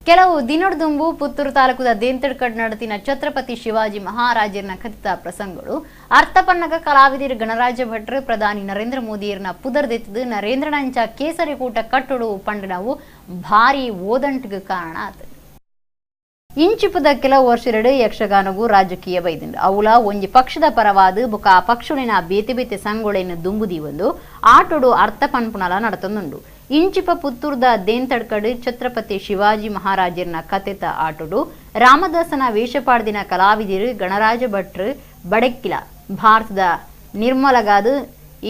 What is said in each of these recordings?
ಕೆಲವು ದಿನೊಡ್ದುಂಬು ಪುತ್ತೂರು ತಾಲೂಕದ ದೇಂತಡ್ಕಡ್ ನಡತಿನ ಛತ್ರಪತಿ ಶಿವಾಜಿ ಮಹಾರಾಜರನ ಕಥಿತ ಪ್ರಸಂಗಗಳು ಅರ್ಥಪನ್ನಗ ಕಲಾವಿದರು ಗಣರಾಜ್ಯ ಭಟ್ರು ಪ್ರಧಾನಿ ನರೇಂದ್ರ ಮೋದಿಯರನ್ನ ಪುದರ್ದೆತ್ತಿದು ನರೇಂದ್ರನಂಚ ಕೇಸರಿ ಕೂಟ ಕಟ್ಟುಡು ಪಂಡನವು ಭಾರಿ ಓದಂಟಿಗೆ ಕಾರಣ ಆತು. ಇಂಚಿಪದ ಕೆಲವು ವರ್ಷೆರಡು ಯಕ್ಷಗಾನಗೂ ರಾಜಕೀಯ ಬೈದಿಂಡು ಅವಲ ಒಂಜಿ ಪಕ್ಷದ ಪರವಾದ ಬೊಕ ಆ ಪಕ್ಷುಳಿನ ಬೇತೆ ಬೇತೆ ಸಂಗೊಳೆಯನ್ನು ದುಂಬುದಿ ಒಂದು ಆಟೋಡು ಅರ್ಥ ಪನ್ಪುನಲ ನಡತೊಂದುಂಡು. ಇಂಚಿಪ ಪುತ್ತೂರ್ದ ದೇಂತಡ್ಕಡ್ ಛತ್ರಪತಿ ಶಿವಾಜಿ ಮಹಾರಾಜರನ ಕಥೆತ ಆಟೋಡು ರಾಮದಾಸನ ವೇಷಪಾಡ್ದಿನ ಕಲಾವಿದರು ಗಣರಾಜ ಭಟ್ರು ಬಡೆಕ್ಕಿಲ ಭಾರತದ ನಿರ್ಮಲಗಾದ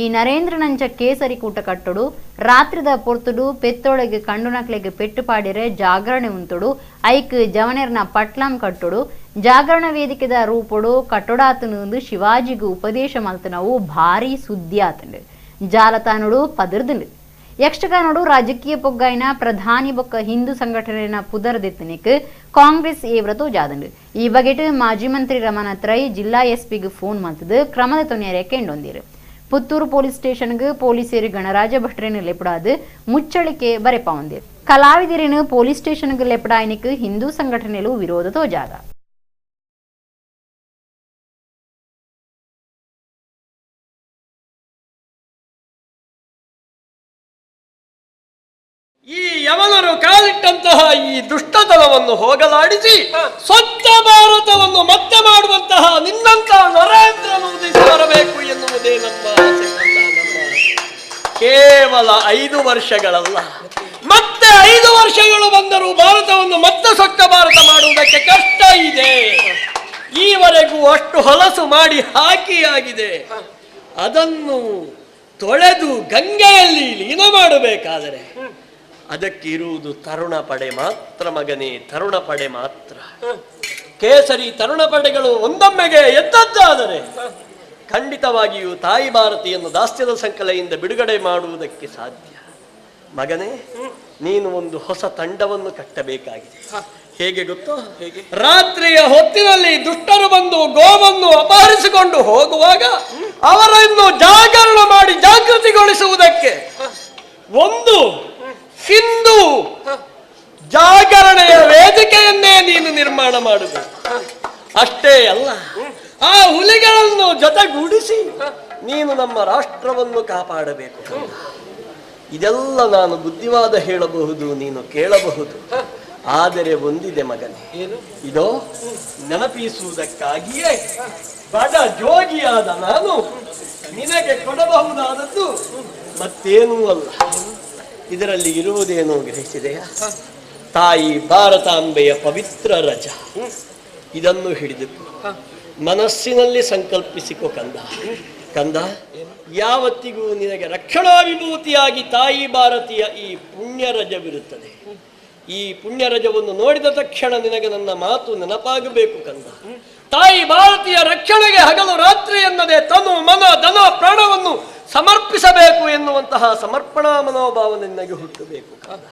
ಈ ನರೇಂದ್ರನಂಚ ಕೇಸರಿ ಕೂಟ ಕಟ್ಟುಡು ರಾತ್ರಿದ ಪೊರ್ತುಡು ಪೆತ್ತೊಳಗೆ ಕಂಡುನಕ್ಲೆಗೆ ಪೆಟ್ಟುಪಾಡಿರೆ ಜಾಗರಣೆ ಉಂತುಡು ಐಕ್ ಜವನೇರ್ನ ಪಟ್ಲಂ ಕಟ್ಟುಡು ಜಾಗರಣ ವೇದಿಕೆದ ರೂಪುಡು ಕಟ್ಟುಡಾತನು ಶಿವಾಜಿಗೂ ಉಪದೇಶ ಮಲ್ತನವು ಭಾರಿ ಸುದ್ದಿ ಆತಂಡು ಜಾಲತಾನುಡು ಪದರ್ದುಂಡು. ಯಕ್ಷಗಾನೋಡು ರಾಜಕೀಯ ಪೊಗ್ಗಾಯಿನ ಪ್ರಧಾನಿ ಬೊಕ್ಕ ಹಿಂದೂ ಸಂಘಟನೆಯ ಪುದರ್ದೆತ್ತನಿಕ್ ಕಾಂಗ್ರೆಸ್ ಏವ್ರತೋ ಜಾದಂಡು. ಈ ಬಗೆಟ್ ಮಾಜಿ ಮಂತ್ರಿ ರಮನಾಥ್ ರೈ ಜಿಲ್ಲಾ ಎಸ್ಪಿಗೆ ಫೋನ್ ಮಲ್ತದು ಕ್ರಮದ ತೊನೆಯರೆಕ್ಕೆ ಎಂಡೊಂದಿರು. ಪುತ್ತೂರು ಪೊಲೀಸ್ ಸ್ಟೇಷನ್ಗೆ ಪೊಲೀಸರು ಗಣರಾಜ ಭಟ್ರೇನು ಲೆಪಡಾದು ಮುಚ್ಚಳಿಕೆ ಬರೆಪಾವಂದಿರು. ಕಲಾವಿದರೇನು ಪೊಲೀಸ್ ಸ್ಟೇಷನ್ಗೆ ಲೆಪಡಾಯನಿಕ್ ಹಿಂದೂ ಸಂಘಟನೆಲು ವಿರೋಧ ತೋಜಾದ. ಈ ಯವನರು ಕಾಲಿಟ್ಟಂತಹ ಈ ದುಷ್ಟತನವನ್ನು ಹೋಗಲಾಡಿಸಿ ಸ್ವಚ್ಛ ಭಾರತವನ್ನು ಮತ್ತೆ ಮಾಡುವಂತಹ ನಿನ್ನಂತಹ ನರೇಂದ್ರನು ಉದಿಸಿ ಬರಬೇಕು ಎನ್ನುವುದೇ ನಮ್ಮ ಆಸೆ. ಕೇವಲ 5 ವರ್ಷಗಳಲ್ಲ, ಮತ್ತೆ 5 ವರ್ಷಗಳು ಬಂದರೂ ಭಾರತವನ್ನು ಮತ್ತೆ ಸ್ವಚ್ಛ ಭಾರತ ಮಾಡುವುದಕ್ಕೆ ಕಷ್ಟ ಇದೆ. ಈವರೆಗೂ ಅಷ್ಟು ಹೊಲಸು ಮಾಡಿ ಹಾಕಿಯಾಗಿದೆ. ಅದನ್ನು ತೊಳೆದು ಗಂಗೆಯಲ್ಲಿ ಲೀನ ಮಾಡಬೇಕಾದರೆ ಅದಕ್ಕೆ ಇರುವುದು ತರುಣ ಪಡೆ ಮಾತ್ರ ಮಗನೇ, ತರುಣ ಪಡೆ ಮಾತ್ರ. ಕೇಸರಿ ತರುಣ ಪಡೆಗಳು ಒಂದೊಮ್ಮೆಗೆ ಎದ್ದದ್ದಾದರೆ ಖಂಡಿತವಾಗಿಯೂ ತಾಯಿ ಭಾರತಿಯನ್ನು ದಾಸ್ಯದ ಸಂಕಲೆಯಿಂದ ಬಿಡುಗಡೆ ಮಾಡುವುದಕ್ಕೆ ಸಾಧ್ಯ. ಮಗನೇ, ನೀನು ಒಂದು ಹೊಸ ತಂಡವನ್ನು ಕಟ್ಟಬೇಕಾಗಿದೆ. ಹೇಗೆ ಗೊತ್ತೋ? ರಾತ್ರಿಯ ಹೊತ್ತಿನಲ್ಲಿ ದುಷ್ಟರು ಬಂದು ಗೋವನ್ನು ಅಪಹರಿಸಿಕೊಂಡು ಹೋಗುವಾಗ ಅವರನ್ನು ಜಾಗರಣ ಮಾಡಿ ಜಾಗೃತಿಗೊಳಿಸುವುದಕ್ಕೆ ಒಂದು ಹಿಂದೂ ಜಾಗರಣೆಯ ವೇದಿಕೆಯನ್ನೇ ನೀನು ನಿರ್ಮಾಣ ಮಾಡಬೇಕು. ಅಷ್ಟೇ ಅಲ್ಲ, ಆ ಹುಲಿಗಳನ್ನು ಜೊತೆಗೂಡಿಸಿ ನೀನು ನಮ್ಮ ರಾಷ್ಟ್ರವನ್ನು ಕಾಪಾಡಬೇಕು. ಇದೆಲ್ಲ ನಾನು ಬುದ್ಧಿವಾದ ಹೇಳಬಹುದು, ನೀನು ಕೇಳಬಹುದು. ಆದರೆ ಒಂದಿದೆ ಮಗನೇ, ಇದೋ ನೆನಪಿಸುವುದಕ್ಕಾಗಿಯೇ ಬಡ ಜೋಗಿಯಾದ ನಾನು ನಿನಗೆ ಕೊಡಬಹುದಾದದ್ದು ಮತ್ತೇನೂ ಅಲ್ಲ. ಇದರಲ್ಲಿ ಇರುವುದೇನೋ ಗ್ರಹಿಸಿದೆಯಾ? ತಾಯಿ ಭಾರತಾಂಬೆಯ ಪವಿತ್ರ ರಜ. ಇದನ್ನು ಹಿಡಿದುಕೋ, ಮನಸ್ಸಿನಲ್ಲಿ ಸಂಕಲ್ಪಿಸಿಕೋ ಕಂದ. ಕಂದ, ಯಾವತ್ತಿಗೂ ನಿನಗೆ ರಕ್ಷಣಾ ವಿಭೂತಿಯಾಗಿ ತಾಯಿ ಭಾರತೀಯ ಈ ಪುಣ್ಯ ರಜವಿರುತ್ತದೆ. ಈ ಪುಣ್ಯ ರಜವನ್ನು ನೋಡಿದ ತಕ್ಷಣ ನಿನಗೆ ನನ್ನ ಮಾತು ನೆನಪಾಗಬೇಕು ಕಂದ. ತಾಯಿ ಭಾರತೀಯ ರಕ್ಷಣೆಗೆ ಹಗಲು ರಾತ್ರಿ ಎನ್ನದೆ ತನು ಮನ ಧನ ಪ್ರಾಣವನ್ನು ಸಮರ್ಪಿಸಬೇಕು ಎನ್ನುವಂತಹ ಸಮರ್ಪಣಾ ಮನೋಭಾವ ನಿನಗೆ ಹುಟ್ಟಬೇಕು.